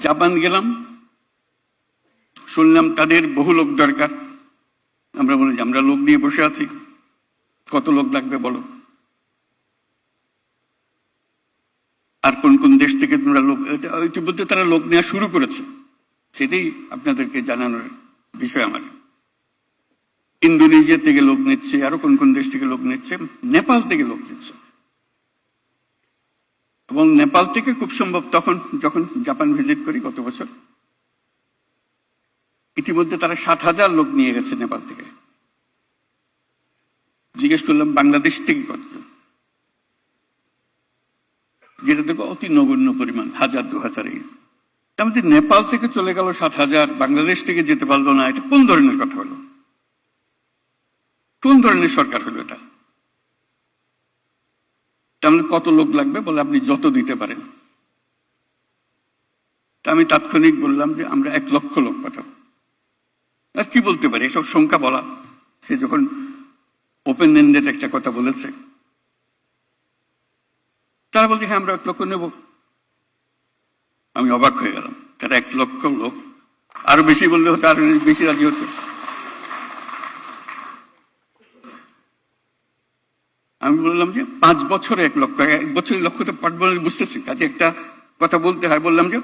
Japan গেলাম, শুনলাম তাদের বহু লোক দরকার। আমরা বলি যে আমরা লোক নিয়ে বসে আছি, কত লোক লাগবে বলো, আর কোন কোন দেশ থেকে তোমরা লোক, ইতিমধ্যে তারা লোক নেওয়া শুরু করেছে, সেটাই আপনাদেরকে জানানোর বিষয় আমার। ইন্দোনেশিয়া থেকে লোক নিচ্ছে, আরো কোন কোন দেশ থেকে লোক নিচ্ছে, নেপাল থেকে লোক নিচ্ছে। এবং নেপাল থেকে খুব সম্ভব যখন জাপান ভিজিট করি গত বছর, ইতিমধ্যে তারা 7,000 লোক নিয়ে গেছে নেপাল থেকে। জিজ্ঞেস করলাম বাংলাদেশ থেকে কতজন, যেটা দেখো অতি নগণ্য পরিমাণ, 1000-2000। আমাদের নেপাল থেকে চলে গেল 7,000, বাংলাদেশ থেকে যেতে পারলো না। এটা কোন ধরনের কথা হলো? কোন ধরনের সরকার হলো এটা? তাহলে কত লোক লাগবে বলে আপনি যত দিতে পারেন। তা আমি তাৎক্ষণিক বললাম যে আমরা 1 লক্ষ লোক পাঠাবো। আর কি বলতে পারি, এসব সংখ্যা বলা, সে যখন ওপেন এন্ডেড একটা কথা বলেছে, তারা বলছে হ্যাঁ আমরা 1 লক্ষ নেব। আমি অবাক হয়ে গেলাম, তারা 1 লক্ষ লোক, আরো বেশি বললে হতো, আরো বেশি রাজি হতো। আমি বললাম যে 5 বছরে 1 লক্ষ, 1 বছরের লক্ষ তো পাঠবো বুঝতেছি, কাজে একটা কথা বলতে হয়। বললাম যে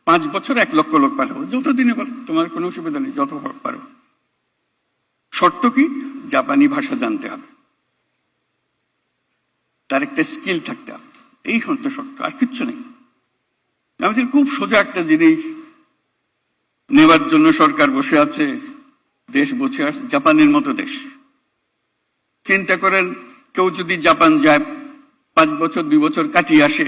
5 বছরে 1 লক্ষ লোক পাঠাবো, যতদিনে পারো, তোমার কোনো অসুবিধা নেই, যত পারো। শর্ত কি? জাপানি ভাষা জানতে হবে, তার একটা স্কিল থাকতে হবে, এই হতো শর্ত, আর কিচ্ছু নেই। আমাদের খুব সোজা একটা জিনিস নেবার জন্য সরকার বসে আছে, দেশ বসে আছে, জাপানের মতো দেশ। চিন্তা করেন, কেউ যদি জাপান যায়, 5 বছর 2 বছর কাটিয়ে আসে,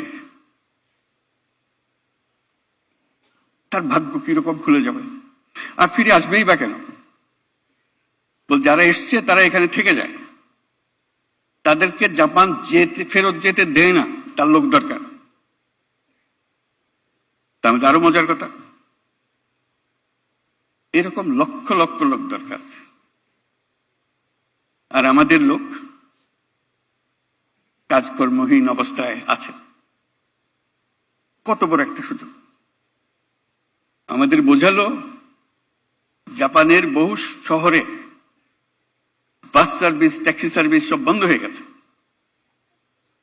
তার ভাগ্য কিরকম খুলে যাবে। আর ফিরে আসবেই বা কেন? বল যারা এসছে তারা এখানে থেকে যায়, তাদেরকে জাপান ফেরত যেতে দেয় না, তার লোক দরকার। তাহলে আরো মজার কথা, এরকম লক্ষ লক্ষ লোক দরকার। আর আমাদের লোক কাজকর্মহীন অবস্থায় আছে। কত বড় একটা সুযোগ আমাদের বোঝালো। জাপানের বহু শহরে বাস সার্ভিস, ট্যাক্সি সার্ভিস সব বন্ধ হয়ে গেছে।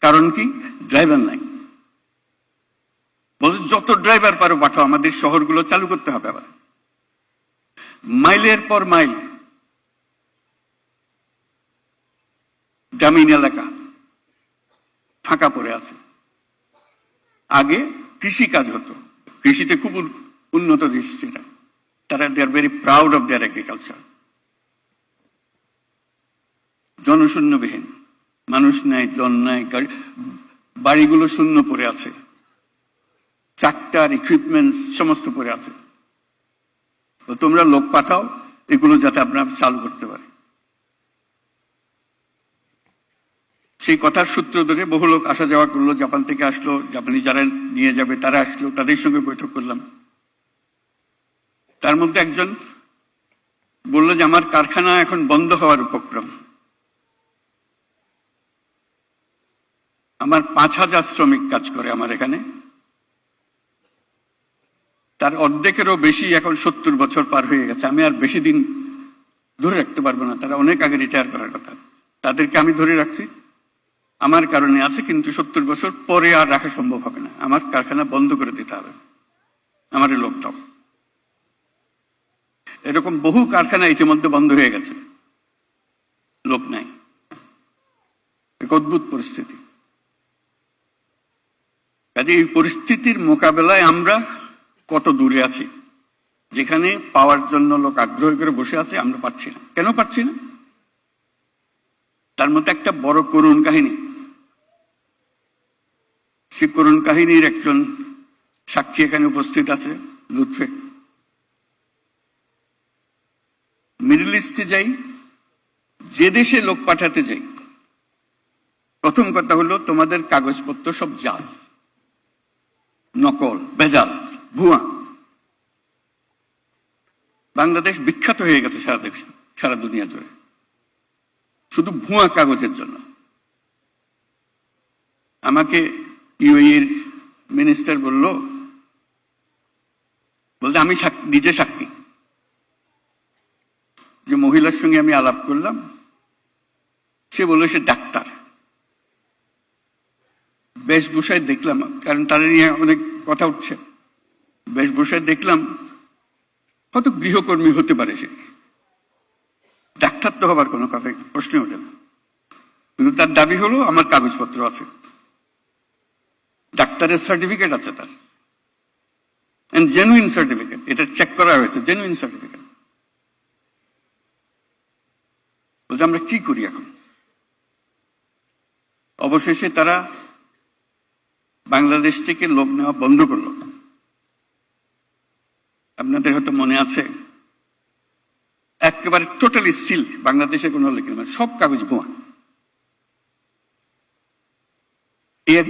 কারণ কি? ড্রাইভার নাই। বলছে যত ড্রাইভার পারো পাঠাও, আমাদের শহরগুলো চালু করতে হবে। আবার মাইলের পর মাইল গ্রামীণ এলাকা ফাঁকা পড়ে আছে। আগে কৃষি কাজ হতো, কৃষিতে খুব উন্নত দেশ সেটা, তারা they are very proud of their agriculture. জনশূন্যবিহীন, মানুষ নাই, জন নাই, বাড়িগুলো শূন্য পড়ে আছে, ট্রাক্টর ইকুইপমেন্টস সমস্ত পড়ে আছে। তোমরা লোক পাঠাও এগুলো যাতে আপনারা চালু করতে পারে। সেই কথার সূত্র ধরে বহু লোক আসা যাওয়া করলো, জাপান থেকে আসলো, জাপানি যারা নিয়ে যাবে তারা আসলো, তাদের সঙ্গে বৈঠক করলাম। তার মধ্যে একজন বলল যে আমার কারখানা এখন বন্ধ হওয়ার উপক্রম, আমার 5,000 শ্রমিক কাজ করে আমার এখানে, তার অর্ধেকেরও বেশি এখন 70 বছর পার হয়ে গেছে, আমি আর বেশি দিন ধরে রাখতে পারবো না, তারা অনেক আগে রিটায়ার করার কথা। তাদেরকে আমি ধরে রাখছি, আমার কারণে আছে, কিন্তু 70 বছর পরে আর রাখা সম্ভব হবে না, আমার কারখানা বন্ধ করে দিতে হবে, আমার লোক দাও। এরকম বহু কারখানা ইতিমধ্যে বন্ধ হয়ে গেছে, লোক নাই। এক অদ্ভুত পরিস্থিতি। কাজে এই পরিস্থিতির মোকাবেলায় আমরা কত দূরে আছি, যেখানে পাওয়ার জন্য লোক আগ্রহ করে বসে আছে, আমরা পাচ্ছি না। কেন পাচ্ছি না? তার মধ্যে একটা বড় করুণ কাহিনী। সে করুণ কাহিনীর একজন সাক্ষী এখানে উপস্থিত আছে, লুৎফে। মিডল ইস্টে যাই, যে দেশে লোক পাঠাতে যাই, প্রথম কথা হলো তোমাদের কাগজপত্র সব জাল, নকল, ভেজাল, ভুয়া। বাংলাদেশ বিখ্যাত হয়ে গেছে সারা দুনিয়া জুড়ে শুধু ভুয়া কাগজের জন্য। আমাকে ইউএইর মিনিস্টার বলল বলতে আমি নিজে সাক্ষী যে মহিলার সঙ্গে আমি আলাপ করলাম, সে বলল সে ডাক্তার। বেশভূষায় দেখলাম, কারণ তারা নিয়ে অনেক কথা উঠছে, বেশভূষায় দেখলাম কত গৃহকর্মী হতে পারে সে, ডাক্তার তো হবার কোনো কথা প্রশ্ন ওঠে না। কিন্তু তার দাবি হলো আমার কাগজপত্র আছে, ডাক্তারের সার্টিফিকেট আছে তার, জেনুইন সার্টিফিকেট, এটা চেক করা হয়েছে, জেনুইন সার্টিফিকেট। বলতে আমরা কি করি এখন? অবশেষে তারা বাংলাদেশ থেকে লোক নেওয়া বন্ধ করলো। আপনাদের হয়তো মনে আছে, একেবারে টোটালি সিল, বাংলাদেশে কোনো লেখা নেই, সব কাগজ ভুয়া। এই এক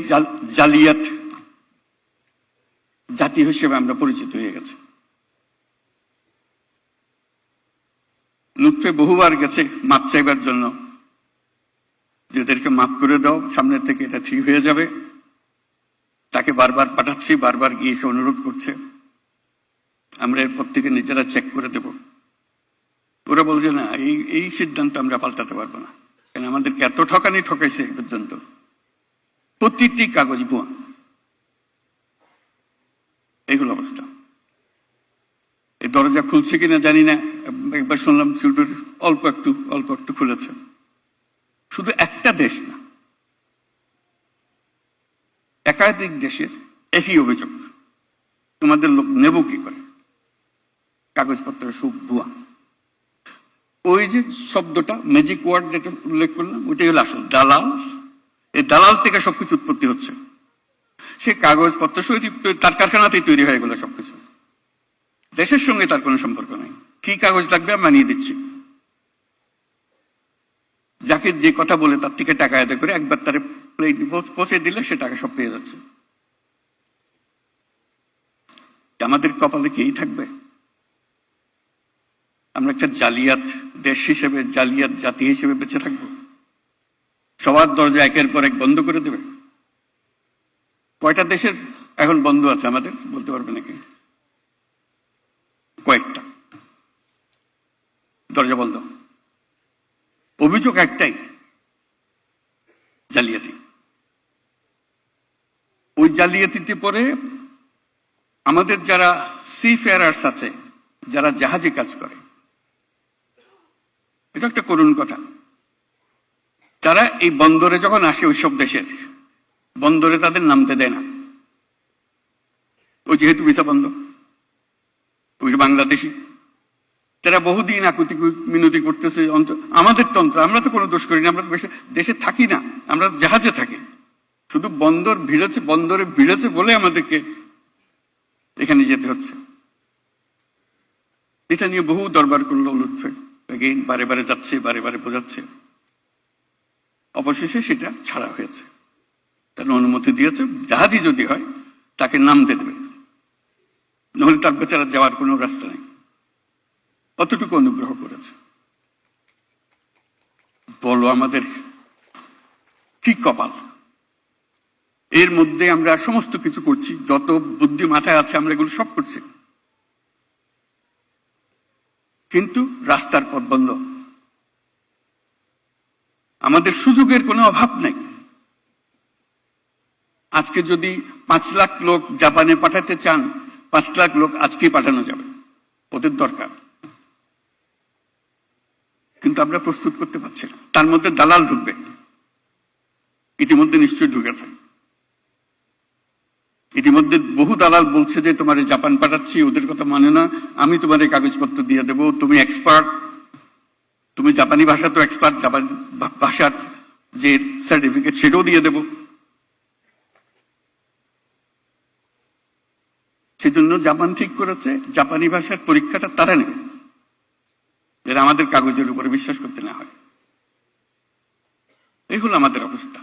জালিয়াত জাতি হিসেবে আমরা পরিচিত হয়ে গেছে। লুৎফে বহুবার গেছে মাপ চাইবার জন্য, যে এদেরকে মাফ করে দাও, সামনের থেকে এটা ঠিক হয়ে যাবে। তাকে বারবার পাঠাচ্ছি, বারবার গিয়ে সে অনুরোধ করছে, আমরা এরপর থেকে নিজেরা চেক করে দেব। ওরা বলছে না, এই সিদ্ধান্ত আমরা পাল্টাতে পারবো না, কারণ আমাদেরকে এত ঠকানি ঠকাইছে এ পর্যন্ত, প্রতিটি কাগজ ভুয়া। এইগুলো অবস্থা। এই দরজা খুলছে কিনা জানি না, একবার শুনলাম শুধু অল্প একটু খুলেছে। শুধু একটা দেশ না, একাধিক দেশের একই অভিযোগ, তোমাদের লোক নেব কি করে, কাগজপত্র সব ভুয়া। ওই যে শব্দটা ম্যাজিক ওয়ার্ড যেটা উল্লেখ করলাম, ওইটাই হলো আসল দালাল। এই দালাল থেকে সবকিছু উৎপত্তি হচ্ছে। সে কাগজপত্র তার কারখানাতেই তৈরি হয়ে গেল সবকিছু, দেশের সঙ্গে তার কোনো সম্পর্ক নেই। কি কাগজ লাগবে আমি বানিয়ে দিচ্ছি, যাকে যে কথা বলে তার থেকে টাকা আদায় করে একবার তার প্লেট পৌঁছে দিলে সে টাকা সব পেয়ে যাচ্ছে। আমাদের কপালে কেই থাকবে? আমরা একটা জালিয়াত দেশ হিসেবে, জালিয়াত জাতি হিসেবে বেঁচে থাকবো? সবার দরজা একের পর এক বন্ধ করে দেবে? কয়টা দেশের এখন বন্ধ আছে আমাদের বলতে পারবে নাকি? কয়েকটা দরজা বন্ধ। অভিযোগ একটাই, জালিয়াতি। ওই জালিয়াতিতে পরে আমাদের যারা সি ফেয়ারার্স আছে, যারা জাহাজে কাজ করে, এটা একটা করুণ কথা। তারা এই বন্দরে যখন আসে, ওইসব দেশের বন্দরে তাদের নামতে দেয় না। ওই যেহেতু ভিসা বন্ধ, ওই বাংলাদেশি, তারা বহুদিন আকুতি মিনতি করতেছে। আমাদের তন্ত্র, আমরা তো কোনো দোষ করি না, আমরা দেশে থাকি না, আমরা জাহাজে থাকি। শুধু বন্দরে ভিড়েছে বলে আমাদেরকে এখানে যেতে হচ্ছে। এটা নিয়ে বহু দরবার করলো লুৎফে, বারে বারে যাচ্ছে, বারে বারে বোঝাচ্ছে। অবশেষে সেটা ছাড়া হয়েছে, তার অনুমতি দিয়েছে, জাহাজই যদি হয় তাকে নামতে দেবে, নাহলে তার বেচারা যাওয়ার কোনো রাস্তা নেই। অতটুকু অনুগ্রহ করেছে। বলো আমাদের কি কপাল! এর মধ্যে আমরা সমস্ত কিছু করছি, যত বুদ্ধি মাথায় আছে আমরা এগুলো সব করছি, কিন্তু রাস্তার পথ বন্ধ। আমাদের সুযোগের কোনো অভাব নেই। আজকে যদি 5 লাখ লোক জাপানে পাঠাতে চান, 5 লাখ লোক আজকেই পাঠানো যাবে, ওদের দরকার। কিন্তু আমরা প্রস্তুত করতে পারছি না। তার মধ্যে দালাল ঢুকবে, ইতিমধ্যে নিশ্চয়ই ঢুকেছে। ইতিমধ্যে বহু দালাল বলছে যে তোমার জাপান পাঠাচ্ছি, ওদের কথা মানে না, আমি তোমার কাগজপত্র দিয়ে দেবো, তুমি এক্সপার্ট, তুমি জাপানি ভাষা তো এক্সপার্ট, জাপানি ভাষার যে সার্টিফিকেট সেটাও দিয়ে দেব। সেজন্য জাপান ঠিক করেছে জাপানি ভাষার পরীক্ষাটা তারা নেবে, যেটা আমাদের কাগজের উপরে বিশ্বাস করতে না হয়। এই হলো আমাদের অবস্থা।